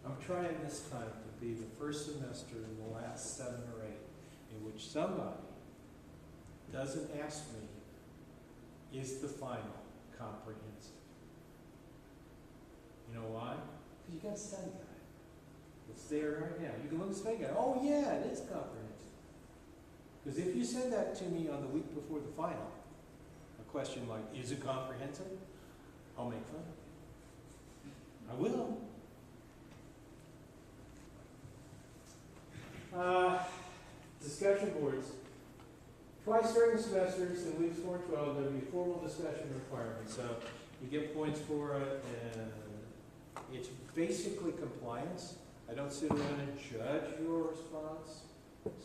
I'm trying this time to be the first semester in the last 7 or 8 in which somebody doesn't ask me, is the final comprehensive? You know why? Because you got a study guide. It's there right now. You can look at the study guide. Oh yeah, it is comprehensive. Because if you send that to me on the week before the final, a question like, is it comprehensive? I'll make fun of you. I will. Discussion boards. Twice during the semesters, in weeks 4 and 12, there'll be a formal discussion requirement. So you get points for it, and it's basically compliance. I don't sit around and judge your response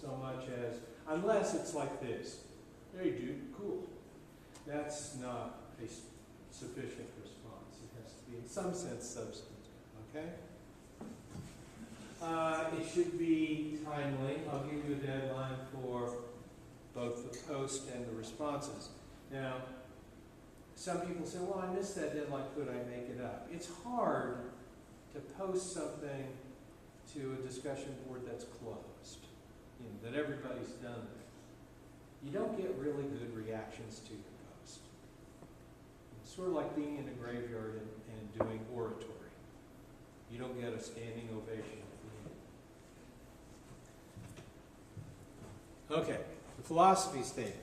so much as, unless it's like this. Hey dude, cool. That's not a sufficient response. It has to be in some sense substantive, okay? It should be timely. I'll give you a deadline for both the post and the responses. Now, some people say, well, I missed that deadline, could I make it up? It's hard to post something to a discussion board that's closed, you know, that everybody's done there. You don't get really good reactions to your post. It's sort of like being in a graveyard and doing oratory. You don't get a standing ovation. Okay, the philosophy statement.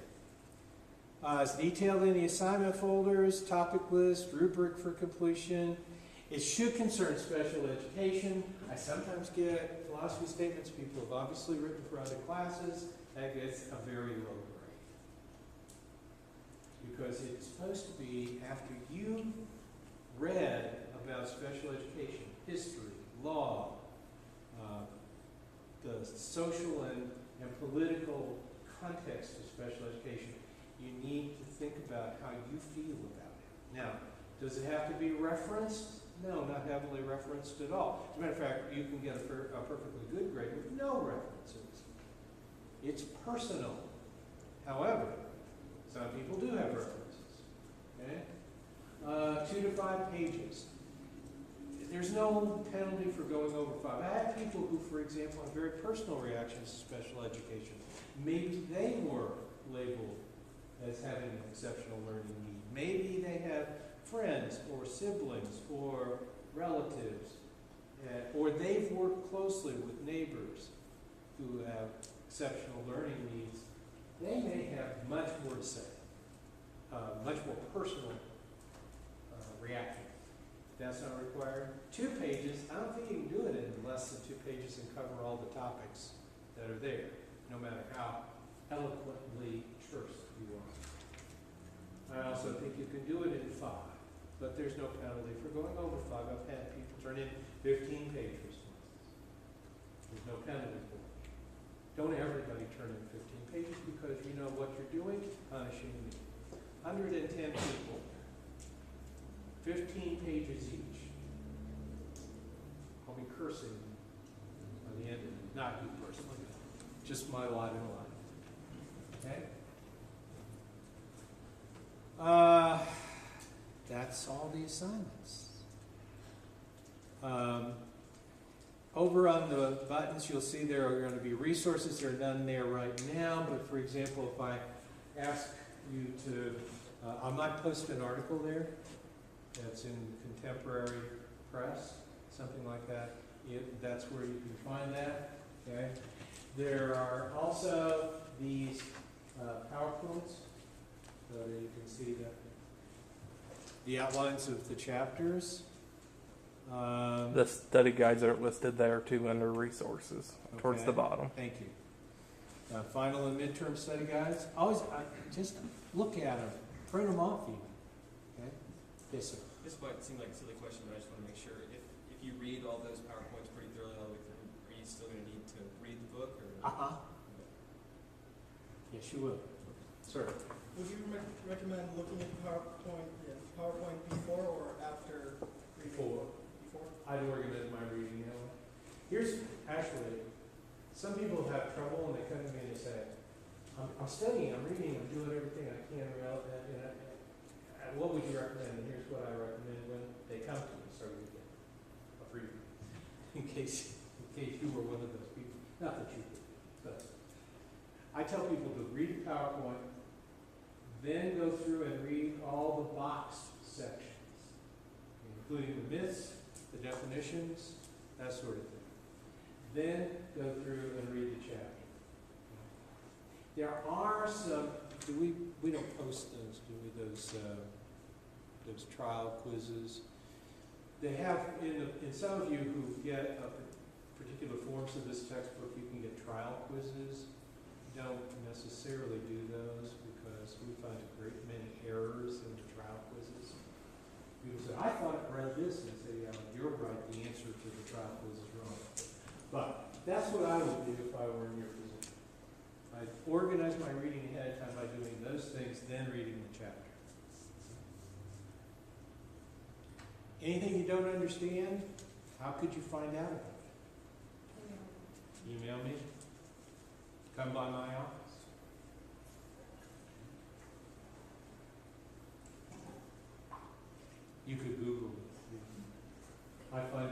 It's detailed in the assignment folders, topic list, rubric for completion. It should concern special education. I sometimes get philosophy statements people have obviously written for other classes. That gets a very low grade. Because it's supposed to be after you read about special education, history, law, the social and political context of special education, you need to think about how you feel about it. Now, does it have to be referenced? No, not heavily referenced at all. As a matter of fact, you can get a perfectly good grade with no references. It's personal. However, some people do have references. Okay? 2 to 5 pages. There's no penalty for going over 5. I have people who, for example, have very personal reactions to special education. Maybe they were labeled as having an exceptional learning need. Maybe they have friends or siblings or relatives, or they've worked closely with neighbors who have exceptional learning needs. They may have much more to say, much more personal reaction. That's not required. 2 pages, I don't think you can do it in less than 2 pages and cover all the topics that are there, no matter how eloquently terse you are. I also think you can do it in 5, but there's no penalty for going over 5. I've had people turn in 15-page responses. There's no penalty for it. Don't everybody turn in 15 pages because you know what you're doing, punishing me. 110 people. 15 pages each. I'll be cursing by the end of it. Not you personally, just my lot in life. Okay? That's all the assignments. Over on the buttons, you'll see there are going to be resources. There are none there right now, but for example, if I ask you to, I might post an article there. That's in Contemporary Press, something like that. That's where you can find that. Okay. There are also these PowerPoints, so that you can see the outlines of the chapters. The study guides are listed there too under resources towards the bottom. Thank you. Final and midterm study guides. Just look at them, print them off even. Okay. Yes, sir. This might seem like a silly question, but I just want to make sure. If you read all those PowerPoints pretty thoroughly all the way through, are you still going to need to read the book? Or? Yes, you will. Sir. Would you recommend looking at PowerPoint before or after reading? Before. I'd organize my reading that way. Here's, actually, some people have trouble and they come to me and they say, I'm studying, I'm reading, I'm doing everything I can. What would you recommend? And here's what I recommend when they come to me. Sorry, you get a free. case you were one of those people. Not that you did, but I tell people to read a PowerPoint, then go through and read all the boxed sections, including the myths, the definitions, that sort of thing. Then go through and read the chapter. There are some, we don't post those, do we, those trial quizzes. They have, in some of you who get particular forms of this textbook, you can get trial quizzes. Don't necessarily do those because we find a great many errors in the trial quizzes. People say, I thought I read this, and say, yeah, you're right, the answer to the trial quiz is wrong. But that's what I would do if I were in your position. I'd organize my reading ahead of time by doing those things, then reading the chapter. Anything you don't understand, how could you find out about it? Email me. Come by my office. You could Google it. I find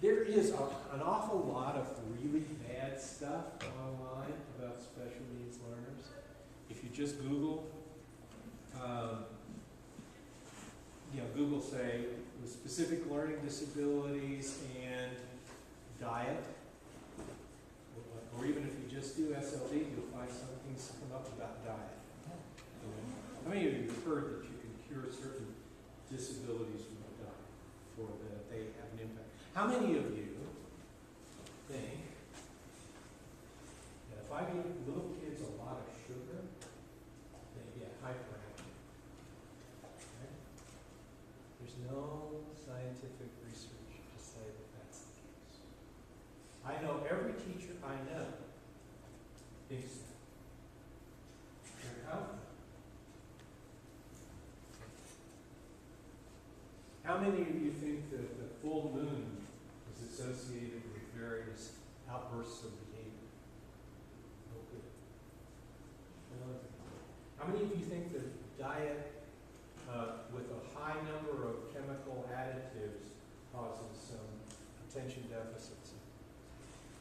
there is an awful lot of really bad stuff online about special needs learners. If you just Google, Google say with specific learning disabilities and diet, or even if you just do SLD, you'll find some things come up about diet. How many of you have heard that you can cure certain disabilities with diet, or that they have an impact? How many of you think that if I give little kids a lot of sugar, they get hyperactive? Okay? There's no scientific research to say that that's the case. I know every teacher I know thinks that. They're confident. How many of you think that the full moon is associated with various outbursts of behavior? Okay. How many of you think that diet with a high number of chemical additives causes some attention deficits?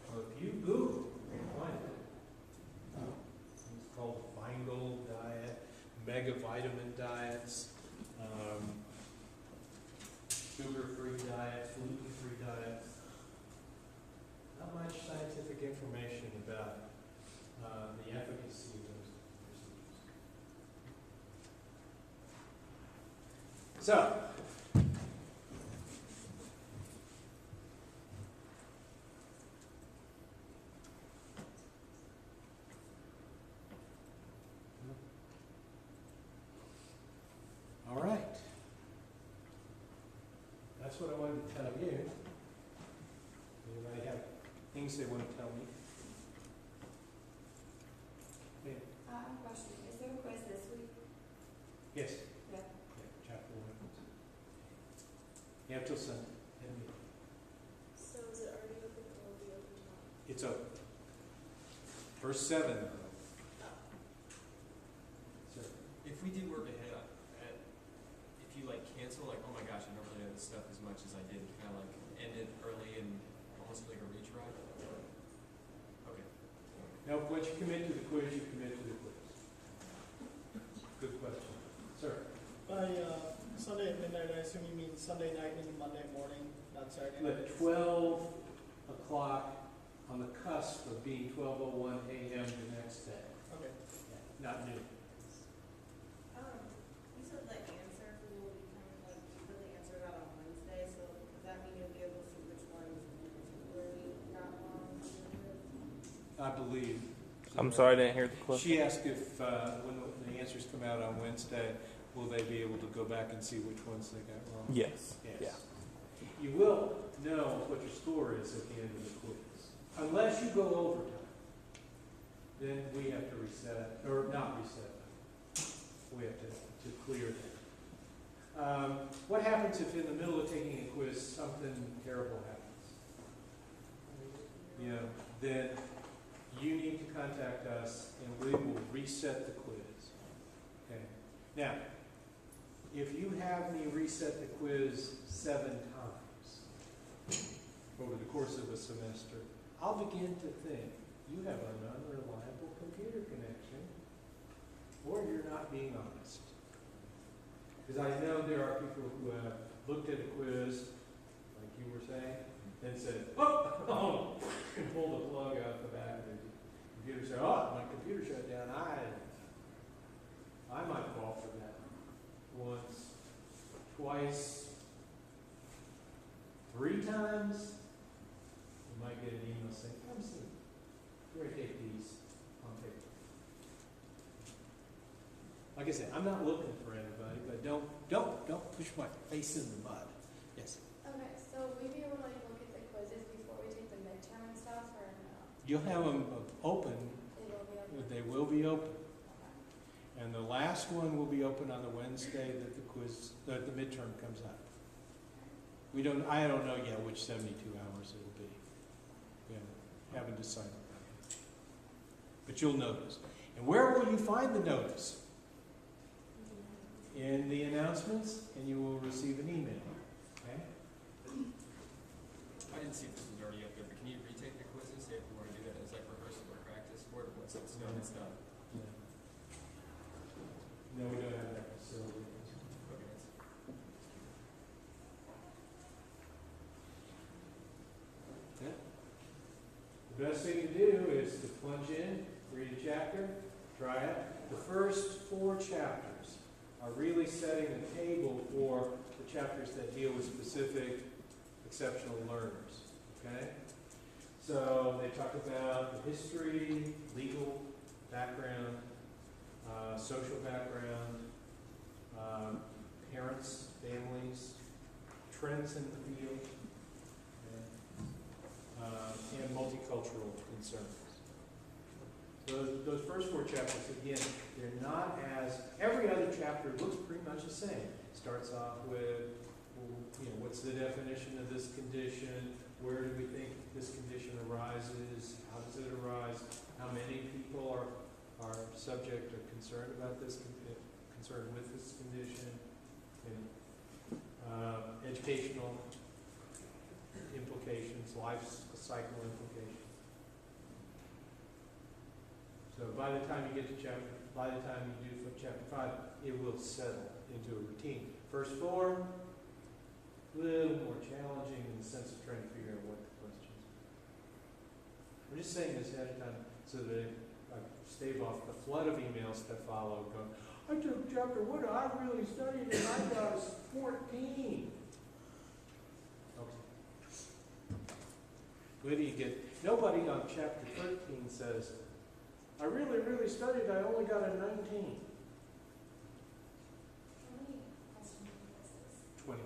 Well, if you Google, you'll find it. It's called the Feingold diet, megavitamin diets, sugar-free diets, gluten-free diets. Not much scientific information about the efficacy of those procedures. So, all right. That's what I wanted to tell you. Anybody have things they want to tell me? Yeah. I have a question. Is there a quiz this week? Yes. Yeah. Chapter 1. Yeah, till Sunday. So is it already open or will it be open tomorrow? It's open. Verse 7. So, If we do work ahead, if you cancel, oh my gosh, I don't really know this stuff as much as I did, kind of end it early and almost like a retry? Okay. now, once you commit to the quiz, you commit to the quiz. Good question. Sir? By Sunday at midnight, I assume you mean Sunday night and Monday morning, not Saturday night? At 12 o'clock on the cusp of being 12:01 a.m. the next day. Okay. Not noon. You said the answer will be coming, for the answer out on Wednesday, so does that mean you'll be able to see which ones really got wrong? I believe. I'm sorry, I didn't hear the question. She asked if, when the answers come out on Wednesday, will they be able to go back and see which ones they got wrong? Yes. Yes. You will know what your score is at the end of the quiz. Unless you go overtime, then we have to reset, or not reset, we have to clear that. What happens if in the middle of taking a quiz something terrible happens? Then you need to contact us and we will reset the quiz. Okay. Now, if you have me reset the quiz 7 times, course of a semester, I'll begin to think you have an unreliable computer connection, or you're not being honest. Because I know there are people who have looked at a quiz, like you were saying, and said, oh, and pulled the plug out the back of the computer, said, oh, my computer shut down. I might fall for that once, twice, 3 times. You might get an email saying, come see me. Here, I take these on paper. Like I said, I'm not looking for anybody, but don't push my face in the mud. Yes. Okay, so we be able to like look at the quizzes before we take the midterm and stuff, or no? You'll have them open. They will be open. They will be open. Okay. And the last one will be open on the Wednesday that the midterm comes out. I don't know yet which 72 hours it'll be. We haven't decided that yet. But you'll notice. And where will you find the notice? In the announcements, and you will receive an email. Okay? I didn't see if this was already up there, but can you retake the quizzes, say if we want to do that as like rehearsal or practice for it, or once it's done, it's done? No, we don't have that facility. Okay, that's. The best thing to do is to plunge in, read a chapter, try it. The first 4 chapters are really setting the table for the chapters that deal with specific exceptional learners. Okay? So they talk about the history, legal background, social background, parents, families, trends in the field, and multicultural concerns. So those first 4 chapters, again, they're not every other chapter looks pretty much the same. Starts off with, what's the definition of this condition? Where do we think this condition arises? How does it arise? How many people are subject or concerned about this, concerned with this condition? And educational implications, life cycle implications. So by the time you get to by the time you do chapter 5, it will settle into a routine. First 4, a little more challenging in the sense of trying to figure out what the questions are. I'm just saying this ahead of time so that I stave off the flood of emails that follow going, I took chapter 1, I really studied and I got a 14. Okay. Where do you get, nobody on chapter 13 says, I really, really studied, I only got a 19. How many questions are this? 20.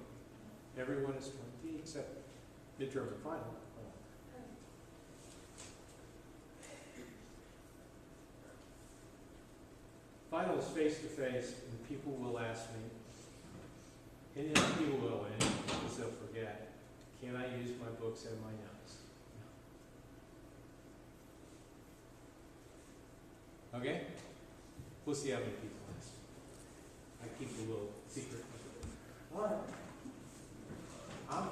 Everyone is 20 except midterm and final. Final is face-to-face, and people will ask me, and then people will, because they'll forget, can I use my books and my notes? No. Okay? We'll see how many people ask. I keep a little secret. All right. I'm